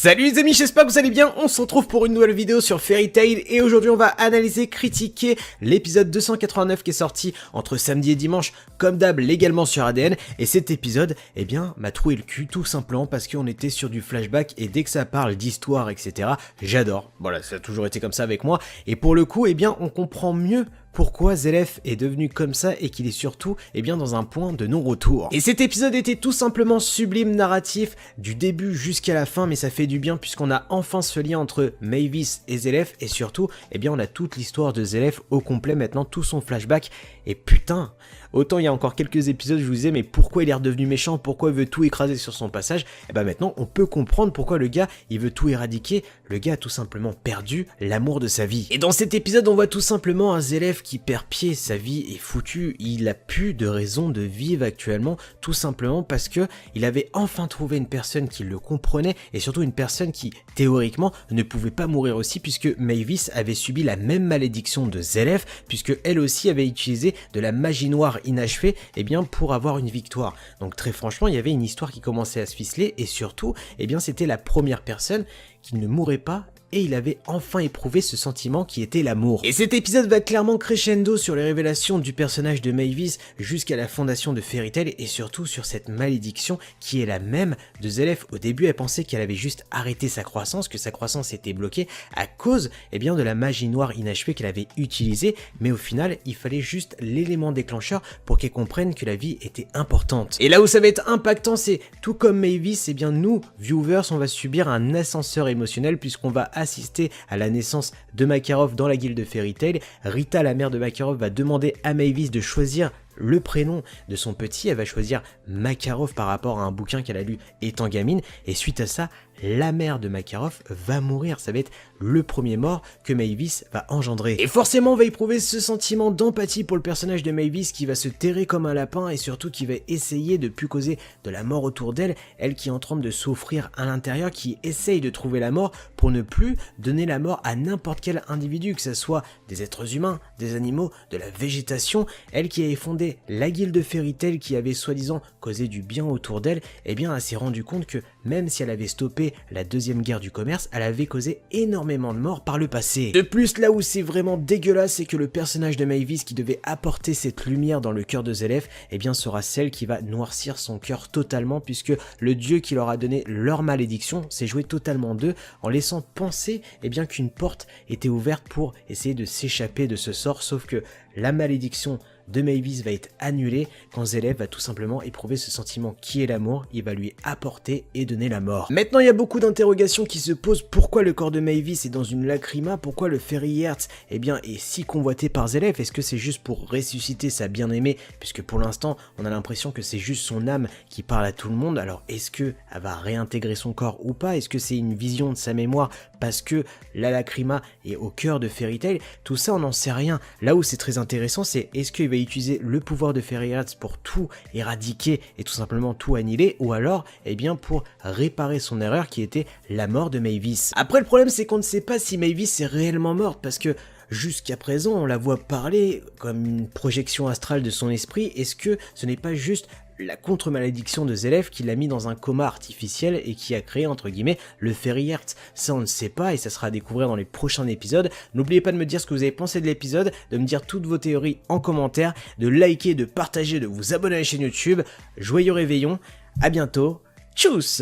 Salut les amis, j'espère que vous allez bien, on se retrouve pour une nouvelle vidéo sur Fairy Tail et aujourd'hui on va analyser, critiquer l'épisode 289 qui est sorti entre samedi et dimanche, comme d'hab légalement sur ADN, et cet épisode, eh bien, m'a troué le cul tout simplement parce qu'on était sur du flashback et dès que ça parle d'histoire, etc., j'adore. Voilà, ça a toujours été comme ça avec moi, et pour le coup, eh bien, on comprend mieux pourquoi Zélef est devenu comme ça et qu'il est surtout bien dans un point de non-retour. Et cet épisode était tout simplement sublime narratif du début jusqu'à la fin, mais ça fait du bien puisqu'on a enfin ce lien entre Mavis et Zélef et surtout on a toute l'histoire de Zélef au complet maintenant, tout son flashback. Et putain, autant il y a encore quelques épisodes je vous disais mais pourquoi il est redevenu méchant, pourquoi il veut tout écraser sur son passage, et bah maintenant on peut comprendre pourquoi le gars il veut tout éradiquer. Le gars a tout simplement perdu l'amour de sa vie. Et dans cet épisode on voit tout simplement un Zélef qui perd pied, sa vie est foutue, il a plus de raison de vivre actuellement, tout simplement parce que il avait enfin trouvé une personne qui le comprenait et surtout une personne qui théoriquement ne pouvait pas mourir aussi puisque Mavis avait subi la même malédiction de Zélef puisque elle aussi avait utilisé de la magie noire inachevée pour avoir une victoire. Donc très franchement il y avait une histoire qui commençait à se ficeler et surtout c'était la première personne qui ne mourrait pas et il avait enfin éprouvé ce sentiment qui était l'amour. Et cet épisode va clairement crescendo sur les révélations du personnage de Mavis jusqu'à la fondation de Fairy Tail et surtout sur cette malédiction qui est la même de Zélef. Au début elle pensait qu'elle avait juste arrêté sa croissance, que sa croissance était bloquée à cause de la magie noire inachevée qu'elle avait utilisée, mais au final il fallait juste l'élément déclencheur pour qu'elle comprenne que la vie était importante. Et là où ça va être impactant, c'est tout comme Mavis, nous, viewers, on va subir un ascenseur émotionnel puisqu'on va assister à la naissance de Makarov dans la guilde de Fairy Tail. Rita, la mère de Makarov, va demander à Mavis de choisir le prénom de son petit, elle va choisir Makarov par rapport à un bouquin qu'elle a lu étant gamine, et suite à ça, la mère de Makarov va mourir, ça va être le premier mort que Mavis va engendrer. Et forcément on va éprouver ce sentiment d'empathie pour le personnage de Mavis qui va se terrer comme un lapin et surtout qui va essayer de plus causer de la mort autour d'elle, elle qui est en train de souffrir à l'intérieur, qui essaye de trouver la mort pour ne plus donner la mort à n'importe quel individu, que ce soit des êtres humains, des animaux, de la végétation. Elle qui avait fondé la guilde de Fairy Tail qui avait soi-disant causé du bien autour d'elle, elle s'est rendu compte que même si elle avait stoppé la deuxième guerre du commerce, elle avait causé énormément de morts par le passé. De plus, là où c'est vraiment dégueulasse, c'est que le personnage de Mavis qui devait apporter cette lumière dans le cœur de Zélef, sera celle qui va noircir son cœur totalement puisque le dieu qui leur a donné leur malédiction s'est joué totalement d'eux en laissant penser qu'une porte était ouverte pour essayer de s'échapper de ce sort, sauf que la malédiction de Mavis va être annulée quand Zélef va tout simplement éprouver ce sentiment qui est l'amour, il va lui apporter et donner la mort. Maintenant il y a beaucoup d'interrogations qui se posent, pourquoi le corps de Mavis est dans une lacrima, pourquoi le Fairy Heart est si convoité par Zélef, est-ce que c'est juste pour ressusciter sa bien-aimée, puisque pour l'instant on a l'impression que c'est juste son âme qui parle à tout le monde, alors est-ce que elle va réintégrer son corps ou pas, est-ce que c'est une vision de sa mémoire parce que la lacrima est au cœur de Fairy Tail, tout ça on n'en sait rien. Là où c'est très intéressant c'est est-ce qu'il va utiliser le pouvoir de Fairy Heart pour tout éradiquer et tout simplement tout annihiler, ou alors pour réparer son erreur qui était la mort de Mavis. Après le problème c'est qu'on ne sait pas si Mavis est réellement morte parce que jusqu'à présent on la voit parler comme une projection astrale de son esprit. Est-ce que ce n'est pas juste la contre-malédiction de Zélef qui l'a mis dans un coma artificiel et qui a créé entre guillemets le Fairy Heart? Ça on ne sait pas et ça sera à découvrir dans les prochains épisodes. N'oubliez pas de me dire ce que vous avez pensé de l'épisode, de me dire toutes vos théories en commentaire, de liker, de partager, de vous abonner à la chaîne YouTube. Joyeux réveillon, à bientôt, tchuss!